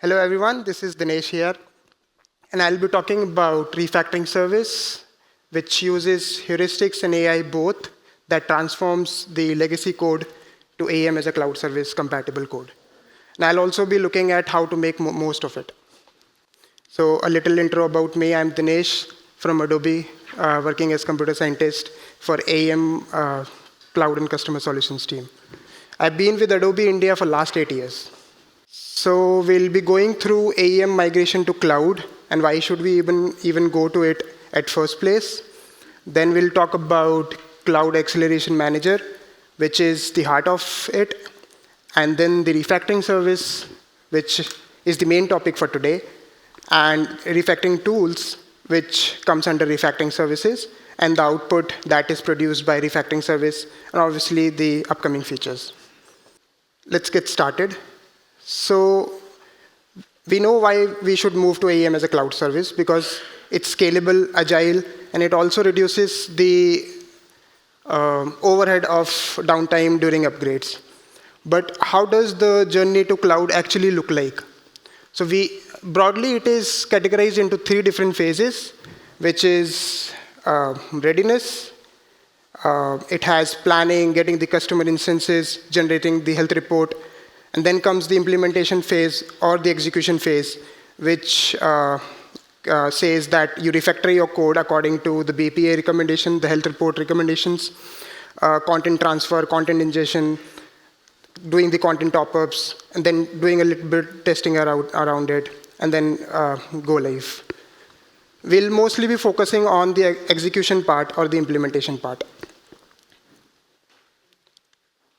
Hello everyone, this is Dinesh here, and I'll be talking about refactoring service, which uses heuristics and AI both that transforms the legacy code to AEM as a cloud service compatible code. And I'll also be looking at how to make most of it. So a little intro about me. I'm Dinesh from Adobe, working as computer scientist for AEM Cloud and Customer Solutions team. I've been with Adobe India for last 8 years. So we'll be going through AEM migration to cloud and why should we even go to it at first place. Then we'll talk about Cloud Acceleration Manager, which is the heart of it. And then the refactoring service, which is the main topic for today. And refactoring tools, which comes under refactoring services. And the output that is produced by refactoring service. And obviously the upcoming features. Let's get started. So we know why we should move to AEM as a cloud service because it's scalable, agile, and it also reduces the overhead of downtime during upgrades. But how does the journey to cloud actually look like? So broadly, it is categorized into 3 different phases, which is readiness. It has planning, getting the customer instances, generating the health report, and then comes the implementation phase or the execution phase, which says that you refactor your code according to the BPA recommendation, the health report recommendations, content transfer, content ingestion, doing the content top-ups, and then doing a little bit testing around it, and then go live. We'll mostly be focusing on the execution part or the implementation part.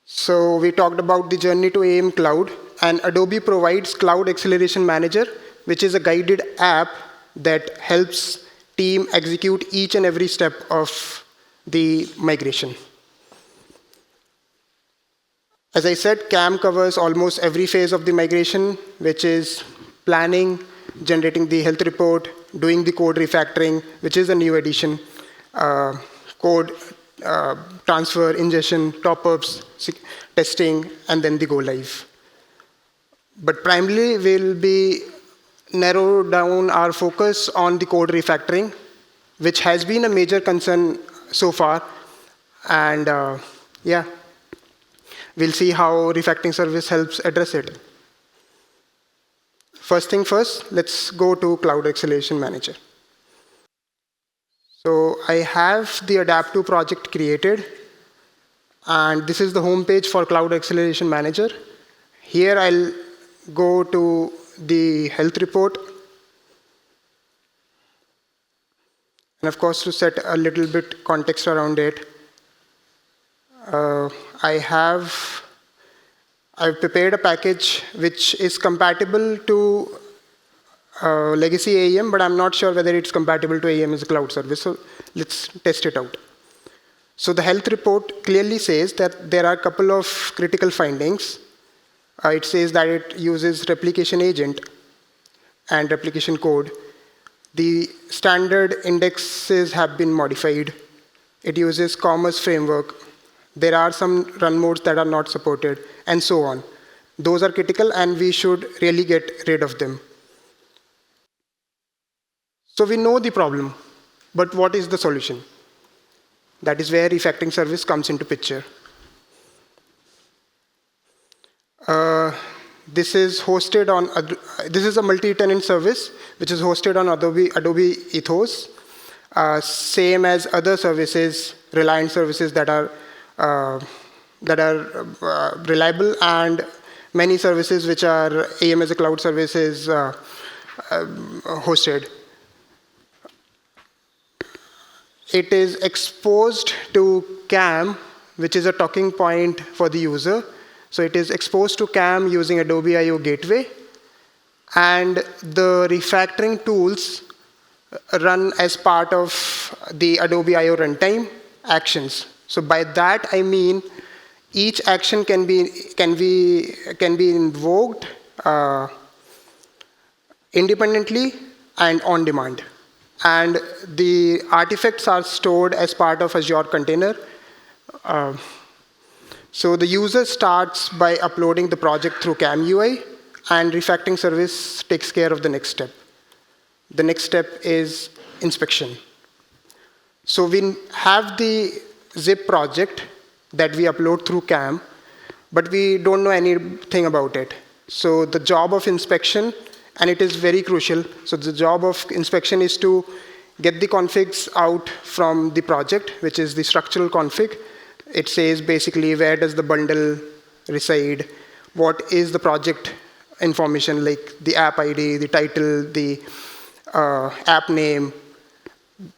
So we talked about the journey to AEM Cloud, and Adobe provides Cloud Acceleration Manager, which is a guided app that helps team execute each and every step of the migration. As I said, CAM covers almost every phase of the migration, which is planning, generating the health report, doing the code refactoring, which is a new addition, code transfer, ingestion, top-ups, testing, and then the go live. But primarily, we'll be narrow down our focus on the code refactoring, which has been a major concern so far. And yeah, we'll see how refactoring service helps address it. First thing first, let's go to Cloud Acceleration Manager. So I have the adaptTo project created, and this is the home page for Cloud Acceleration Manager. Here I'll go to the health report. And of course, to set a little bit context around it, I've prepared a package which is compatible to legacy AEM, but I'm not sure whether it's compatible to AEM as a cloud service. So let's test it out. So the health report clearly says that there are a couple of critical findings. It says that it uses replication agent and replication code. The standard indexes have been modified. It uses commerce framework. There are some run modes that are not supported, and so on. Those are critical, and we should really get rid of them. So we know the problem, but what is the solution? That is where refactoring service comes into picture. This is hosted on, this is a multi-tenant service, which is hosted on Adobe Ethos, same as other services, reliant services that are reliable, and many services which are AEM as a cloud services hosted. It is exposed to CAM, which is a talking point for the user. So it is exposed to CAM using Adobe I/O Gateway. And the refactoring tools run as part of the Adobe I/O runtime actions. So by that, I mean each action can be invoked independently and on demand. And the artifacts are stored as part of Azure container. So the user starts by uploading the project through CAM UI, and refactoring service takes care of the next step. The next step is inspection. So we have the zip project that we upload through CAM, but we don't know anything about it. So the job of inspection, and it is very crucial, so the job of inspection is to get the configs out from the project, which is the structural config. It says basically where does the bundle reside, what is the project information like the app ID, the title, the app name,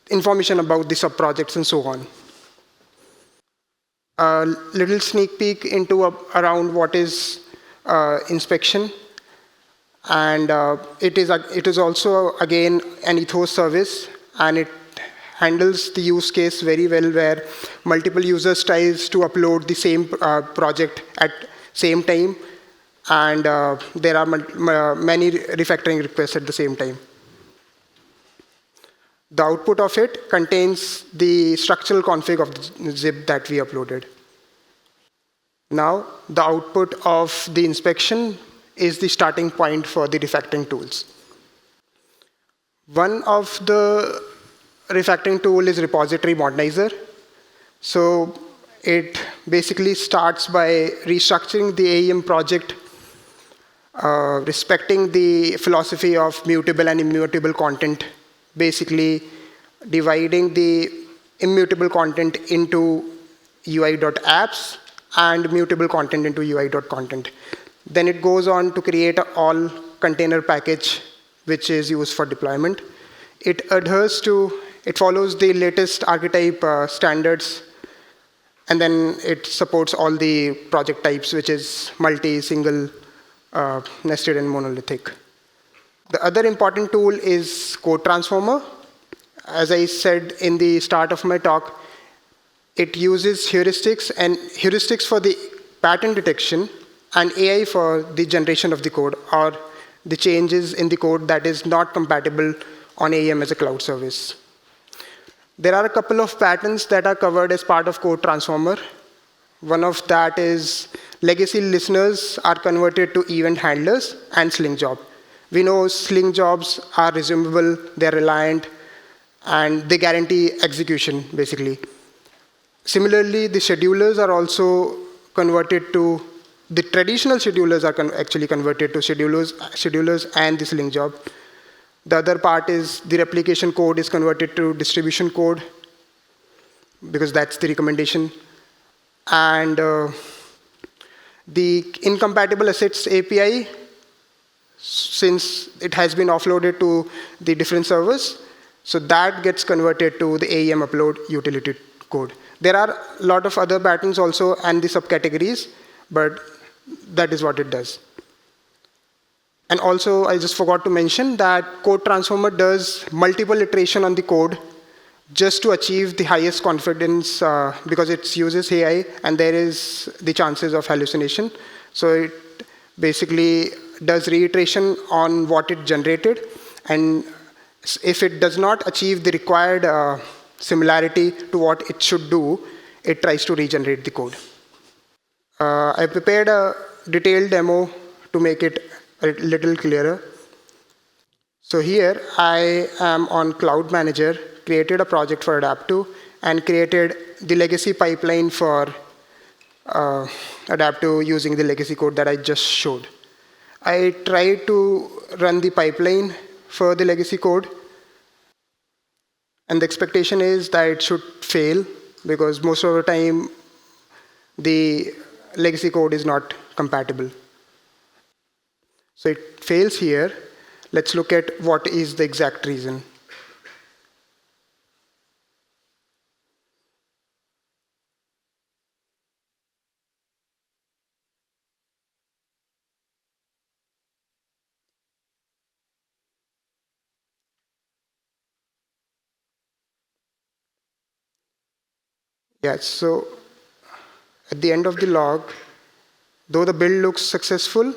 information about the sub-projects and so on. A little sneak peek into around what is inspection. And it is also, again, an ethos service, and it handles the use case very well where multiple users tries to upload the same project at same time, and there are many refactoring requests at the same time. The output of it contains the structural config of the zip that we uploaded. Now, the output of the inspection is the starting point for the refactoring tools. One of the refactoring tool is Repo Modernizer. So it basically starts by restructuring the AEM project, respecting the philosophy of mutable and immutable content, basically dividing the immutable content into UI.apps and mutable content into UI.content. Then it goes on to create an all container package, which is used for deployment. It follows the latest archetype standards, and then it supports all the project types, which is multi, single, nested, and monolithic. The other important tool is Code Transformer. As I said in the start of my talk, it uses heuristics for the pattern detection and AI for the generation of the code or the changes in the code that is not compatible on AEM as a cloud service. There are a couple of patterns that are covered as part of Code Transformer. One of that is legacy listeners are converted to event handlers and Sling job. We know Sling jobs are resumable, they're reliant, and they guarantee execution, basically. Similarly, the schedulers are also converted to, the traditional schedulers are actually converted to schedulers and the Sling job. The other part is the replication code is converted to distribution code, because that's the recommendation. And the incompatible assets API, since it has been offloaded to the different servers, so that gets converted to the AEM upload utility code. There are a lot of other patterns also and the subcategories, but that is what it does. And also, I just forgot to mention that Code Transformer does multiple iteration on the code just to achieve the highest confidence because it uses AI and there is the chances of hallucination. So it basically does reiteration on what it generated, and if it does not achieve the required similarity to what it should do, it tries to regenerate the code. I prepared a detailed demo to make it a little clearer. So here I am on Cloud Manager, created a project for AdaptTo, and created the legacy pipeline for AdaptTo using the legacy code that I just showed. I tried to run the pipeline for the legacy code, and the expectation is that it should fail because most of the time the legacy code is not compatible. So it fails here. Let's look at what is the exact reason. Yeah, so at the end of the log, though the build looks successful,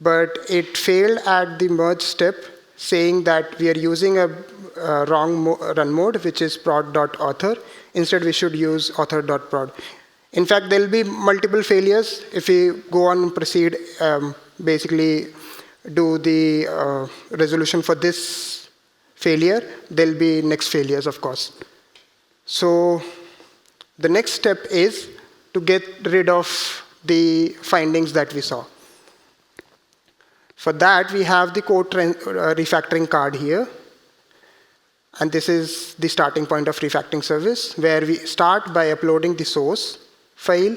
but it failed at the merge step, saying that we are using a wrong run mode, which is prod.author. Instead, we should use author.prod. In fact, there will be multiple failures if we go on and proceed basically do the resolution for this failure, there'll be next failures, of course. So the next step is to get rid of the findings that we saw. For that, we have the code refactoring card here. And this is the starting point of refactoring service, where we start by uploading the source file.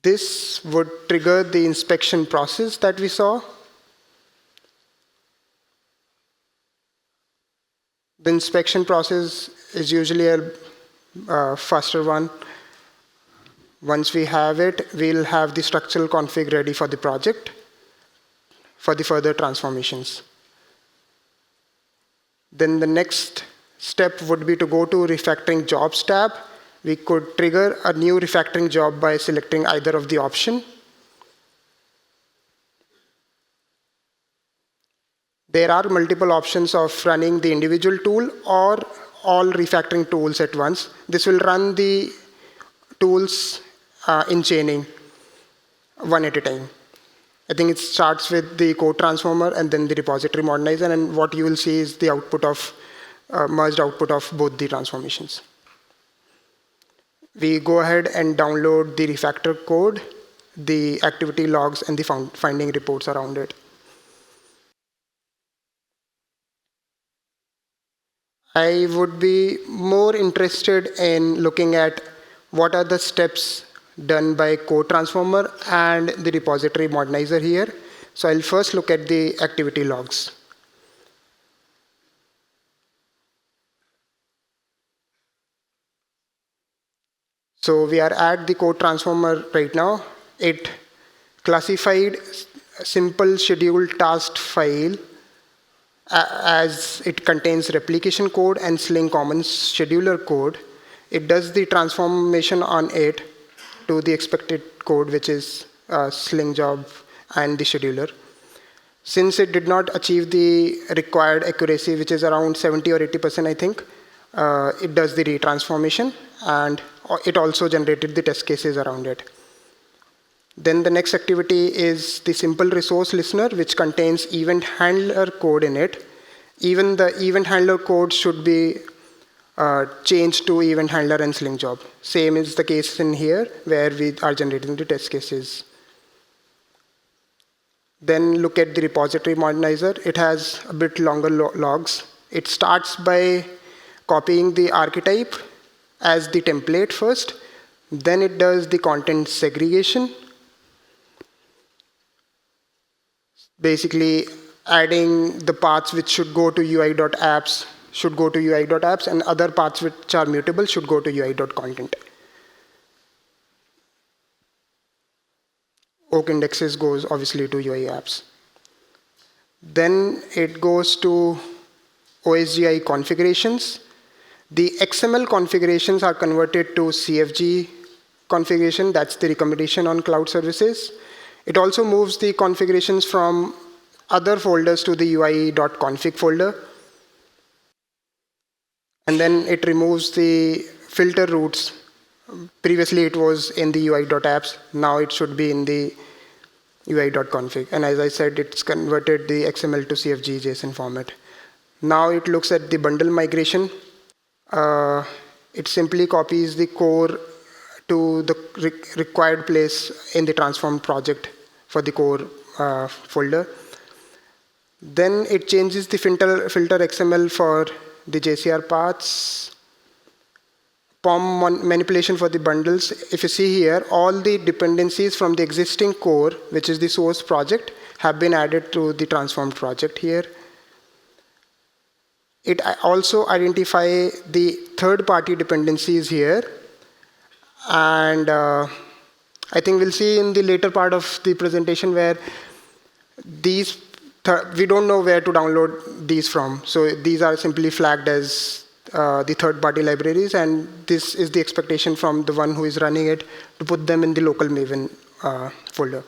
This would trigger the inspection process that we saw. The inspection process is usually a faster one. Once we have it, we'll have the structural config ready for the project for the further transformations. Then the next step would be to go to Refactoring Jobs tab. We could trigger a new refactoring job by selecting either of the option. There are multiple options of running the individual tool or all refactoring tools at once. This will run the tools in chaining, one at a time. I think it starts with the code transformer and then the repository modernizer, and what you will see is the output of merged output of both the transformations. We go ahead and download the refactor code, the activity logs, and the finding reports around it. I would be more interested in looking at what are the steps done by code transformer and the repository modernizer here. So I'll first look at the activity logs. So we are at the code transformer right now. It classified simple scheduled task file as it contains replication code and Sling common scheduler code. It does the transformation on it to the expected code, which is Sling job and the scheduler. Since it did not achieve the required accuracy, which is around 70 or 80%, I think, it does the retransformation, and it also generated the test cases around it. Then the next activity is the simple resource listener, which contains event handler code in it. Even the event handler code should be changed to event handler and Sling job. Same is the case in here, where we are generating the test cases. Then look at the repository modernizer. It has a bit longer logs. It starts by copying the archetype as the template first. Then it does the content segregation, basically adding the paths which should go to UI.apps should go to UI.apps, and other paths which are mutable should go to UI.content. Oak indexes goes obviously to UI apps. Then it goes to OSGI configurations. The XML configurations are converted to CFG configuration. That's the recommendation on cloud services. It also moves the configurations from other folders to the UI.config folder. And then it removes the filter routes. Previously it was in the UI.apps. Now it should be in the UI.config. And as I said, it's converted the XML to CFG JSON format. Now it looks at the bundle migration. It simply copies the core to the required place in the transformed project for the core folder. Then it changes the filter XML for the JCR paths. POM manipulation for the bundles. If you see here, all the dependencies from the existing core, which is the source project, have been added to the transformed project here. It also identifies the third-party dependencies here. And I think we'll see in the later part of the presentation where these, we don't know where to download these from. So these are simply flagged as the third-party libraries, and this is the expectation from the one who is running it to put them in the local Maven folder.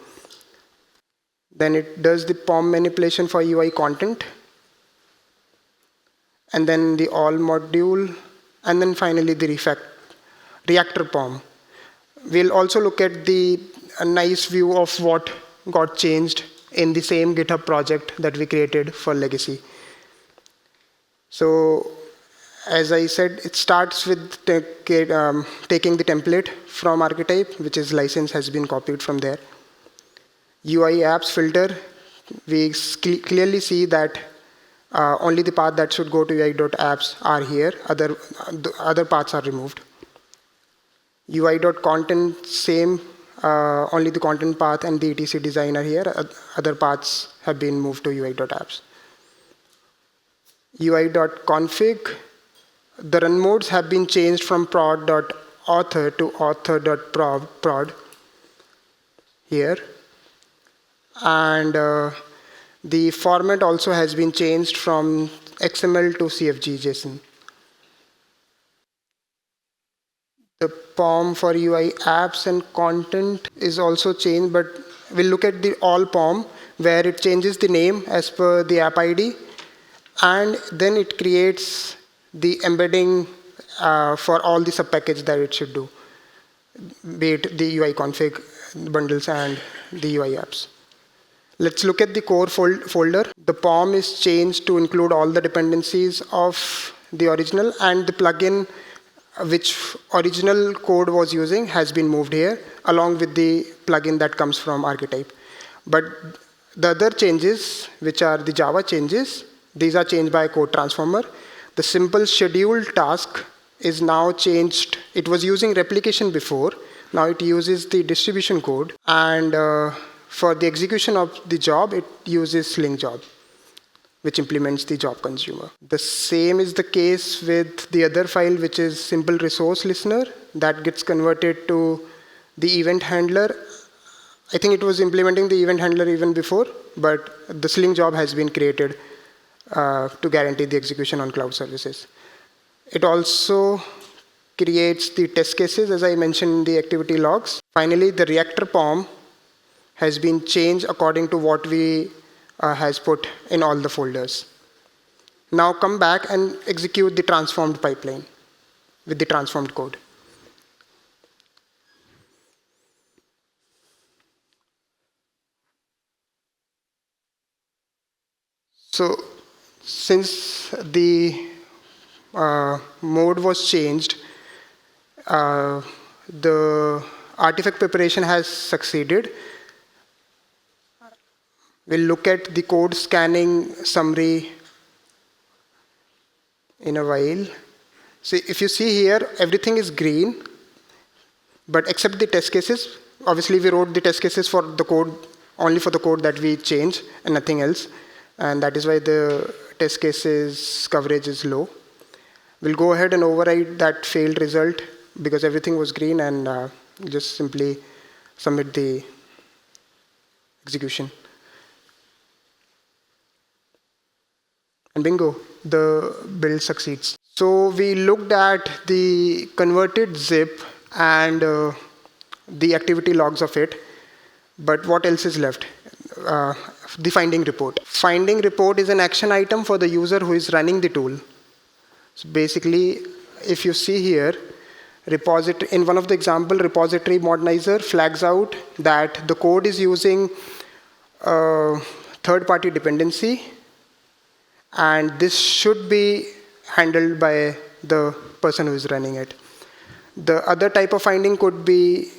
Then it does the POM manipulation for UI content, and then the all module, and then finally the reactor POM. We'll also look at a nice view of what got changed in the same GitHub project that we created for legacy. So as I said, it starts with taking the template from archetype, which is license has been copied from there. UI apps filter, we clearly see that only the path that should go to UI.apps are here. Other paths are removed. UI.content, same. Only the content path and the etc design are here. Other paths have been moved to UI.apps. UI.config, the run modes have been changed from prod.author to author.prod here. And the format also has been changed from XML to CFG JSON. The POM for UI apps and content is also changed, but we'll look at the all POM where it changes the name as per the app ID, and then it creates the embedding for all the subpackage that it should do, be it the UI config, bundles, and the UI apps. Let's look at the core folder. The POM is changed to include all the dependencies of the original, and the plugin which original code was using has been moved here, along with the plugin that comes from archetype. But the other changes, which are the Java changes, these are changed by code transformer. The simple schedule task is now changed. It was using replication before. Now it uses the distribution code, and for the execution of the job, it uses Sling job, which implements the job consumer. The same is the case with the other file, which is simple resource listener, that gets converted to the event handler. I think it was implementing the event handler even before, but the Sling job has been created to guarantee the execution on cloud services. It also creates the test cases, as I mentioned in the activity logs. Finally, the reactor POM has been changed according to what we has put in all the folders. Now come back and execute the transformed pipeline with the transformed code. So since the mode was changed, the artifact preparation has succeeded. We'll look at the code scanning summary in a while. So if you see here, everything is green, but except the test cases. Obviously, we wrote the test cases for the code, only for the code that we change and nothing else. And that is why the test cases coverage is low. We'll go ahead and override that failed result because everything was green, and just simply submit the execution. And bingo, the build succeeds. So we looked at the converted zip and the activity logs of it, but what else is left? The finding report. Finding report is an action item for the user who is running the tool. So basically, if you see here, in one of the example, Repo Modernizer flags out that the code is using a third-party dependency, and this should be handled by the person who is running it. The other type of finding could be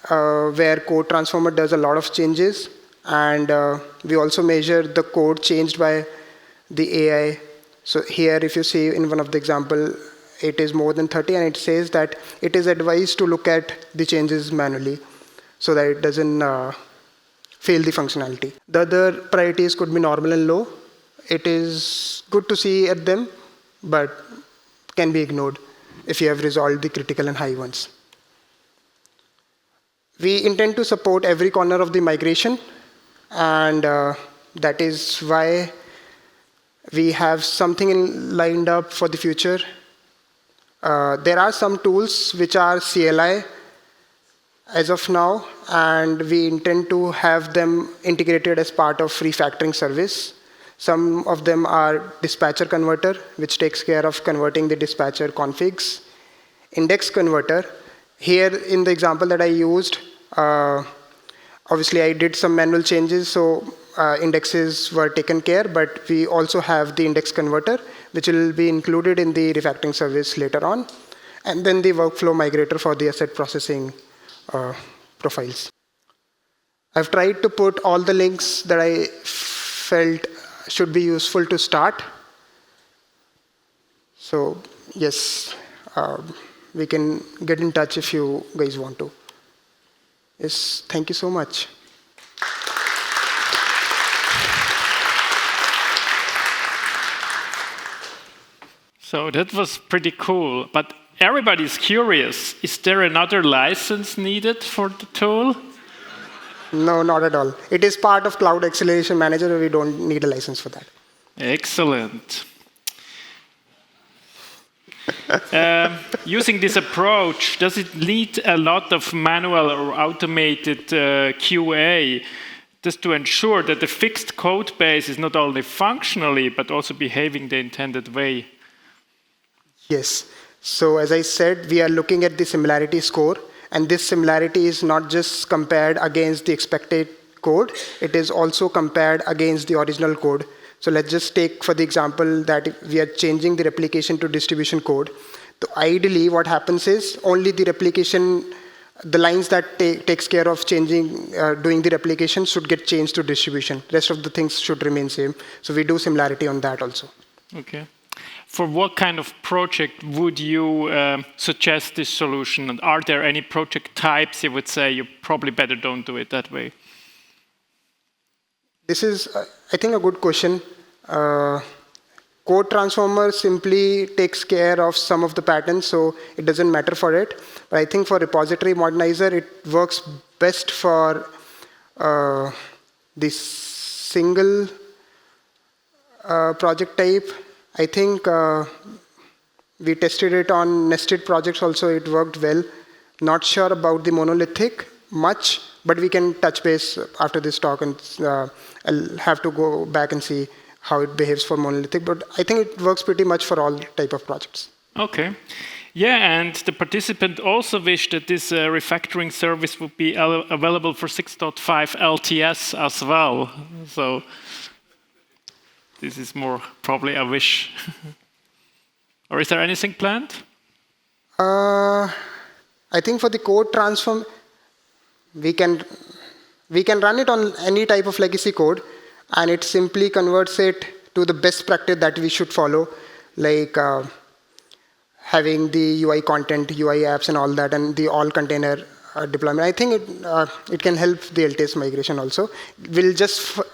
where code transformer does a lot of changes, and we also measure the code changed by the AI. So here, if you see in one of the example, it is more than 30, and it says that it is advised to look at the changes manually so that it doesn't fail the functionality. The other priorities could be normal and low. It is good to see at them, but can be ignored if you have resolved the critical and high ones. We intend to support every corner of the migration, and that is why we have something lined up for the future. There are some tools which are CLI as of now, and we intend to have them integrated as part of refactoring service. Some of them are dispatcher converter, which takes care of converting the dispatcher configs. Index converter Here in the example that I used, obviously I did some manual changes, so indexes were taken care, but we also have the index converter, which will be included in the refactoring service later on, and then the workflow migrator for the asset processing profiles. I've tried to put all the links that I felt should be useful to start. So yes, we can get in touch if you guys want to. Yes, thank you so much. So that was pretty cool, but everybody's curious. Is there another license needed for the tool? No, not at all. It is part of Cloud Acceleration Manager. We don't need a license for that. Excellent. Using this approach, does it need a lot of manual or automated QA just to ensure that the fixed code base is not only functionally, but also behaving the intended way? Yes. So as I said, we are looking at the similarity score. And this similarity is not just compared against the expected code, it is also compared against the original code. So let's just take for the example that if we are changing the replication to distribution code. So ideally what happens is only the replication, the lines that takes care of changing, doing the replication should get changed to distribution. Rest of the things should remain same. So we do similarity on that also. Okay. For what kind of project would you suggest this solution? And are there any project types you would say you probably better don't do it that way? This is, I think, a good question. Code transformer simply takes care of some of the patterns, so it doesn't matter for it. But I think for repository modernizer, it works best for this single project type. I think we tested it on nested projects also. It worked well. Not sure about the monolithic much, but we can touch base after this talk, and I'll have to go back and see how it behaves for monolithic. But I think it works pretty much for all type of projects. Okay. Yeah, and the participant also wished that this refactoring service would be available for 6.5 LTS as well. So this is more probably a wish. Or is there anything planned? I think for the code transform, we can run it on any type of legacy code, and it simply converts it to the best practice that we should follow, like having the UI content, UI apps, and all that, and the all container deployment. I think it can help the LTS migration also.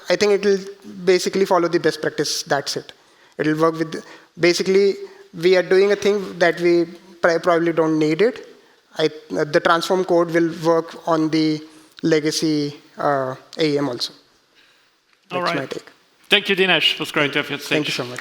I think it will basically follow the best practice. That's it. It will work with. Basically, we are doing a thing that we probably don't need it. The transform code will work on the legacy AEM also. All right. That's my take. Thank you, Dinesh. It was great to have you on stage. Thank you so much.